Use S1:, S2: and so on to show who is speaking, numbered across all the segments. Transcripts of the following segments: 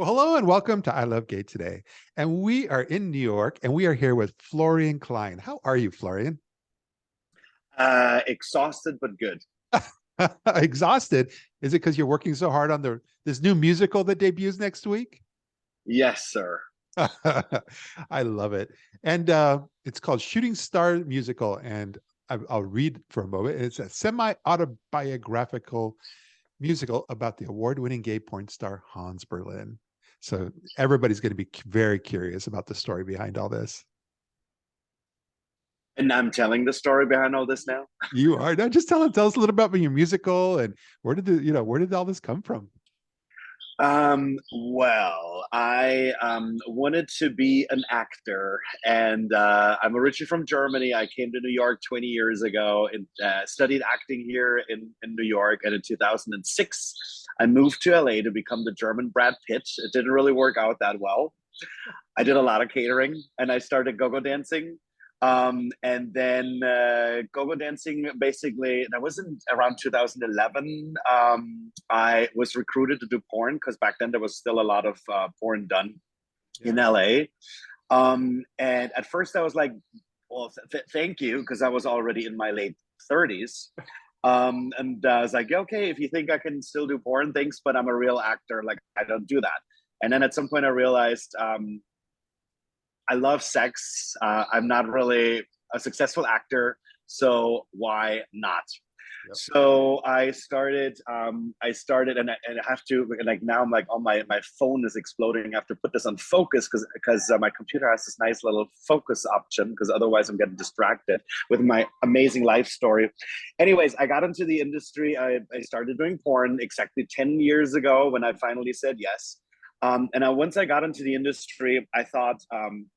S1: Well, hello and welcome to I Love Gay today. And we are in New York and we are here with Florian Klein. How are you, Florian?
S2: Exhausted but good.
S1: Exhausted. Is it because you're working so hard on this new musical that debuts next week?
S2: Yes, sir.
S1: I love it. And it's called Shooting Star Musical. And I'll read for a moment. It's a semi-autobiographical musical about the award-winning gay porn star Hans Berlin. So everybody's going to be very curious about the story behind all this.
S2: And I'm telling the story behind all this now.
S1: You are. Now just tell us a little about your musical and where did all this come from?
S2: Well, I wanted to be an actor, and I'm originally from Germany. I came to New York 20 years ago and studied acting here in New York. And in 2006, I moved to LA to become the German Brad Pitt. It didn't really work out that well. I did a lot of catering, and I started go-go dancing. And then go-go dancing, basically, that was around 2011. I was recruited to do porn because back then there was still a lot of porn done in LA. And at first I was like, well, thank you, because I was already in my late 30s. And I was like, okay, if you think I can still do porn, thanks, but I'm a real actor. Like, I don't do that. And then at some point I realized I love sex. I'm not really a successful actor, so why not? Yep. So I started, and I have to, like, now I'm like, oh, my phone is exploding. I have to put this on focus because my computer has this nice little focus option, because otherwise I'm getting distracted with my amazing life story. Anyways, I got into the industry. I started doing porn exactly 10 years ago when I finally said yes. Once I got into the industry, I thought,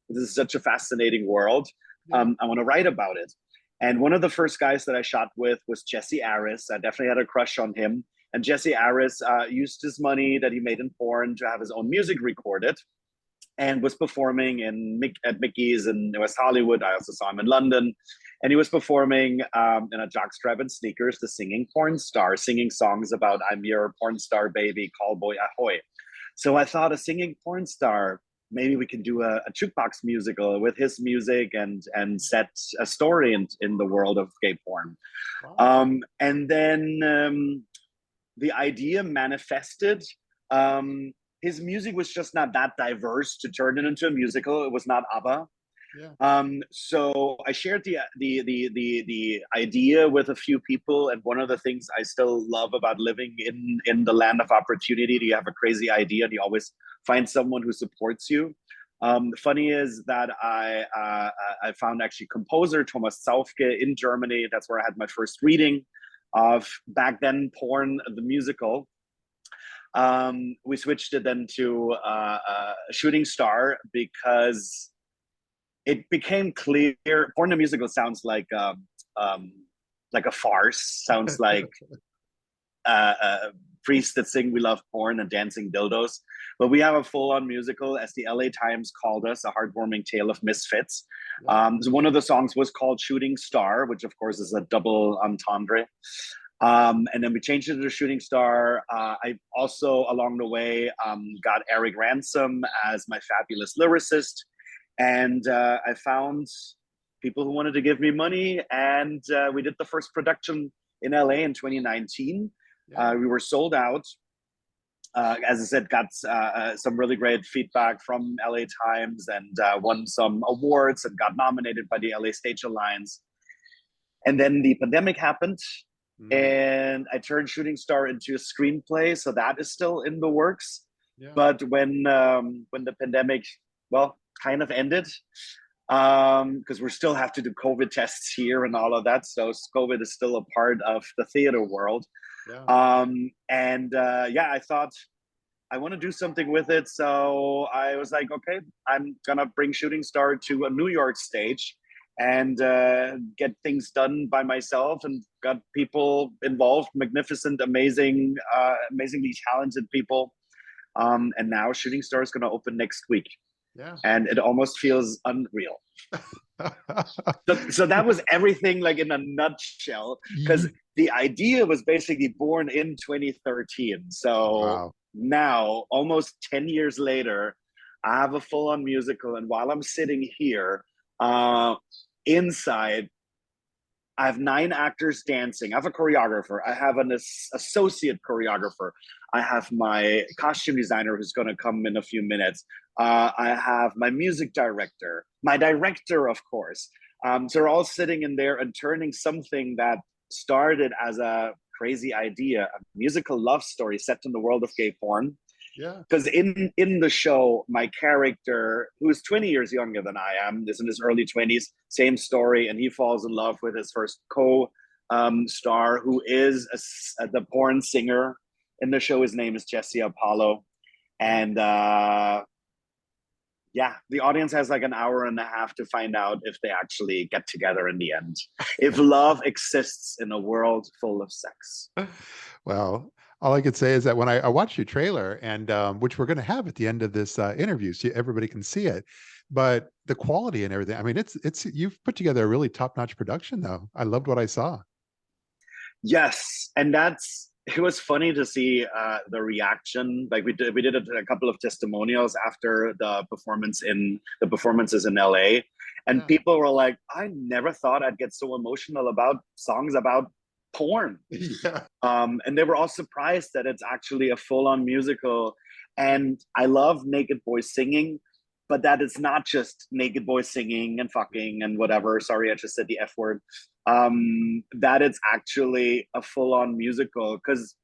S2: this is such a fascinating world. I want to write about it. And one of the first guys that I shot with was Jesse Aris. I definitely had a crush on him. And Jesse Aris used his money that he made in porn to have his own music recorded, and was performing at Mickey's in West Hollywood. I also saw him in London. And he was performing in a jockstrap and sneakers, the singing porn star, singing songs about, I'm your porn star baby, call boy ahoy. So I thought, a singing porn star, maybe we can do a jukebox musical with his music and set a story in the world of gay porn. Wow. And then the idea manifested. His music was just not that diverse to turn it into a musical. It was not ABBA. Yeah. So I shared the idea with a few people, and one of the things I still love about living in the land of opportunity, you have a crazy idea and you always find someone who supports you. Funny is that I found actually composer Thomas Zaufke in Germany. That's where I had my first reading of, back then, porn, the musical. We switched it then to Shooting Star because it became clear. Porn the musical sounds like a farce. Sounds like priests that sing "We love porn" and dancing dildos. But we have a full-on musical, as the LA Times called us, a heartwarming tale of misfits. So one of the songs was called "Shooting Star," which of course is a double entendre. And then we changed it to Shooting Star. I also, along the way, got Eric Ransom as my fabulous lyricist. And I found people who wanted to give me money, and we did the first production in LA in 2019. Yeah. We were sold out. As I said, got some really great feedback from LA Times, and won some awards and got nominated by the LA Stage Alliance. And then the pandemic happened, and I turned Shooting Star into a screenplay, so that is still in the works. Yeah. But when the pandemic, well, kind of ended, because we still have to do COVID tests here and all of that. So COVID is still a part of the theater world. Yeah. I thought I want to do something with it. So I was like, okay, I'm going to bring Shooting Star to a New York stage and get things done by myself, and got people involved, magnificent, amazingly talented people. And now Shooting Star is going to open next week. Yeah. And it almost feels unreal. So that was everything, like, in a nutshell, because the idea was basically born in 2013. So wow. now, almost 10 years later, I have a full-on musical, and while I'm sitting here, inside, I have 9 actors dancing. I have a choreographer. I have an associate choreographer. I have my costume designer who's going to come in a few minutes. I have my music director, my director, of course. So they're all sitting in there and turning something that started as a crazy idea, a musical love story set in the world of gay porn.
S1: Yeah.
S2: Because in the show, my character, who's 20 years younger than I am, is in his early 20s, same story, and he falls in love with his first co-star, who is the porn singer in the show. His name is Jesse Apollo, and yeah, the audience has like an hour and a half to find out if they actually get together in the end. If love exists in a world full of sex.
S1: Well, all I could say is that when I watched your trailer, and which we're going to have at the end of this interview, so everybody can see it, but the quality and everything, I mean, it's you've put together a really top-notch production, though. I loved what I saw.
S2: Yes, and it was funny to see the reaction. Like we did a couple of testimonials after the performances in LA, and
S1: Yeah.
S2: people were like, I never thought I'd get so emotional about songs about porn.
S1: Yeah.
S2: And they were all surprised that it's actually a full-on musical. And I love naked boys singing, but that it's not just naked boys singing and fucking and whatever. Sorry, I just said the F word. That it's actually a full-on musical, because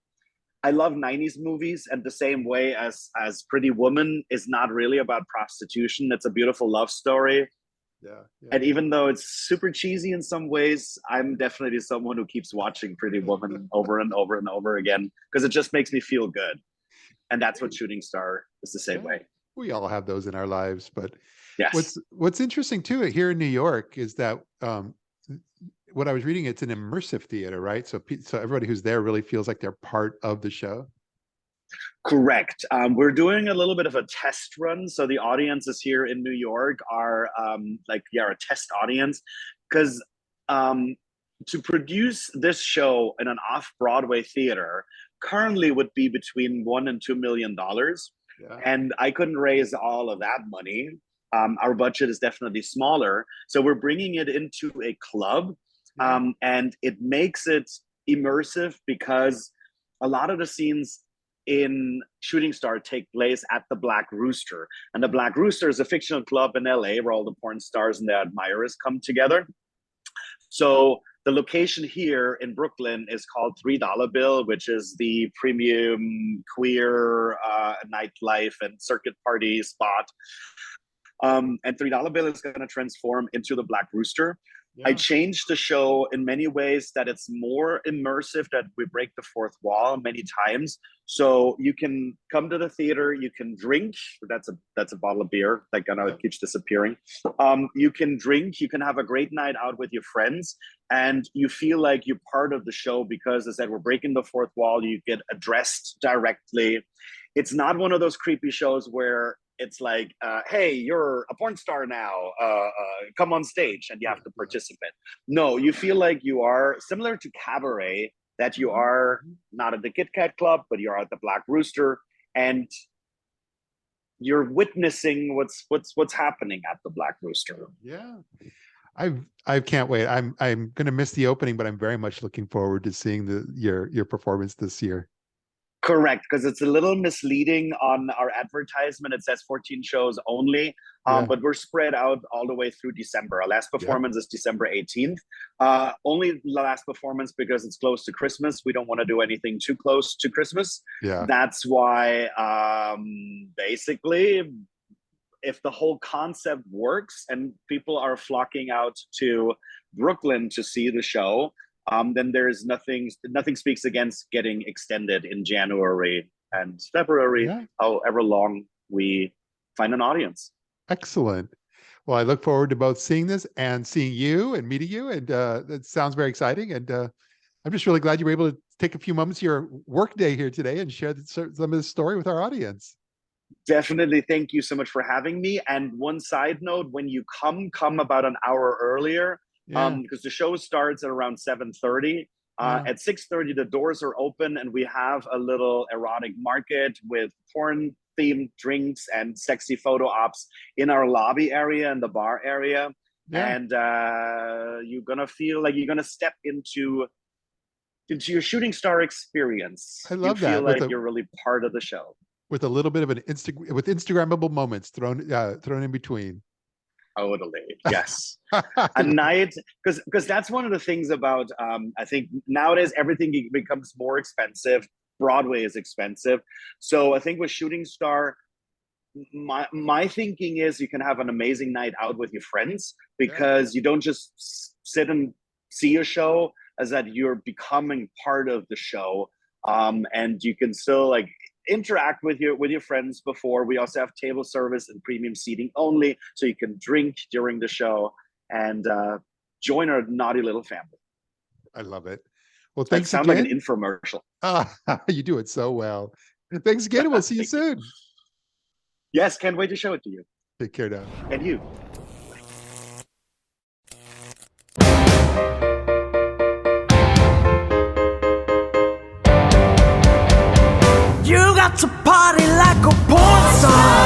S2: I love 90s movies, and the same way as Pretty Woman is not really about prostitution. It's a beautiful love story.
S1: Yeah.
S2: And even though it's super cheesy in some ways, I'm definitely someone who keeps watching Pretty Woman over and over and over again, because it just makes me feel good. And that's what Shooting Star is the same
S1: Yeah.
S2: way.
S1: We all have those in our lives, but
S2: Yes.
S1: what's interesting too here in New York is that what I was reading, it's an immersive theater, right? So everybody who's there really feels like they're part of the show.
S2: Correct. We're doing a little bit of a test run. So the audiences here in New York are a test audience, because to produce this show in an off-Broadway theater currently would be between $1 and $2 million.
S1: Yeah.
S2: And I couldn't raise all of that money. Our budget is definitely smaller. So we're bringing it into a club, and it makes it immersive, because a lot of the scenes in Shooting Star take place at the Black Rooster. And the Black Rooster is a fictional club in LA where all the porn stars and their admirers come together. So the location here in Brooklyn is called $3 Bill, which is the premium queer nightlife and circuit party spot. And $3 Bill is going to transform into the Black Rooster. Yeah. I changed the show in many ways that it's more immersive, that we break the fourth wall many times. So you can come to the theater, you can drink. That's a bottle of beer. Like, I know it keeps disappearing. You can drink, you can have a great night out with your friends, and you feel like you're part of the show, because as I said, we're breaking the fourth wall. You get addressed directly. It's not one of those creepy shows where it's like, hey, you're a porn star now, come on stage, and you have to participate. No, you feel like you are similar to Cabaret, that you are not at the Kit Kat Club, but you're at the Black Rooster, and you're witnessing what's happening at the Black Rooster.
S1: Yeah. I can't wait. I'm going to miss the opening, but I'm very much looking forward to seeing your performance this year.
S2: Correct, because it's a little misleading on our advertisement. It says 14 shows only, but we're spread out all the way through December. Our last performance is December 18th. Only the last performance because it's close to Christmas. We don't want to do anything too close to Christmas.
S1: Yeah.
S2: That's why, basically, if the whole concept works and people are flocking out to Brooklyn to see the show, then there's nothing speaks against getting extended in January and February, however long we find an audience.
S1: Excellent. Well, I look forward to both seeing this and seeing you and meeting you. And it sounds very exciting. And I'm just really glad you were able to take a few moments of your work day here today and share some of the story with our audience.
S2: Definitely. Thank you so much for having me. And one side note, when you come about an hour earlier, because the show starts at around 7:30. At 6:30, the doors are open, and we have a little erotic market with porn-themed drinks and sexy photo ops in our lobby area and the bar area. Yeah. And you're gonna feel like you're gonna step into your shooting star experience.
S1: I love
S2: that. You feel
S1: that.
S2: like you're really part of the show.
S1: With a little bit of an with Instagrammable moments thrown in between.
S2: Totally. Yes. A night, because that's one of the things about I think nowadays everything becomes more expensive. Broadway is expensive. So I think with Shooting Star, my thinking is you can have an amazing night out with your friends, because you don't just sit and see a show, as that you're becoming part of the show. And you can still like interact with your friends before. We also have table service and premium seating only, so you can drink during the show and join our naughty little family.
S1: I love it. Well, thanks
S2: again. Sound like an infomercial.
S1: You do it so well. Thanks again, and we'll see you soon.
S2: Yes, can't wait to show it to you.
S1: Take care now.
S2: And you.
S3: You got to party like a porn star,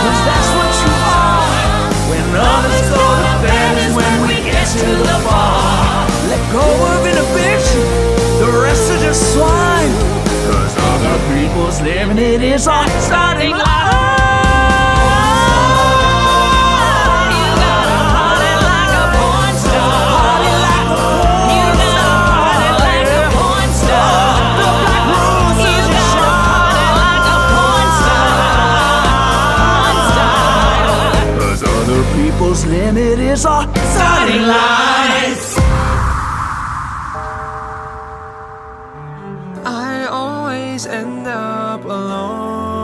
S3: 'cause that's what you are. When others go to bed is when we get to the bar. Let go of inhibition, the rest are just swine, 'cause other people's limit is our starting line. People's limit is our starting lines. I always end up alone.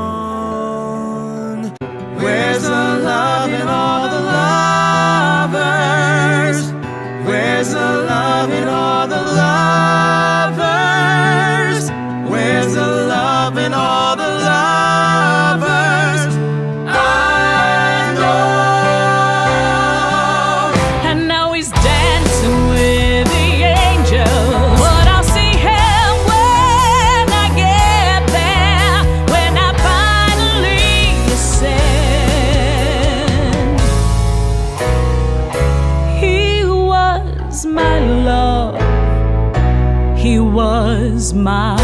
S3: Where's the love in all the lovers? Where's the love in all the lovers? Where's the love in all the lovers?
S4: He was my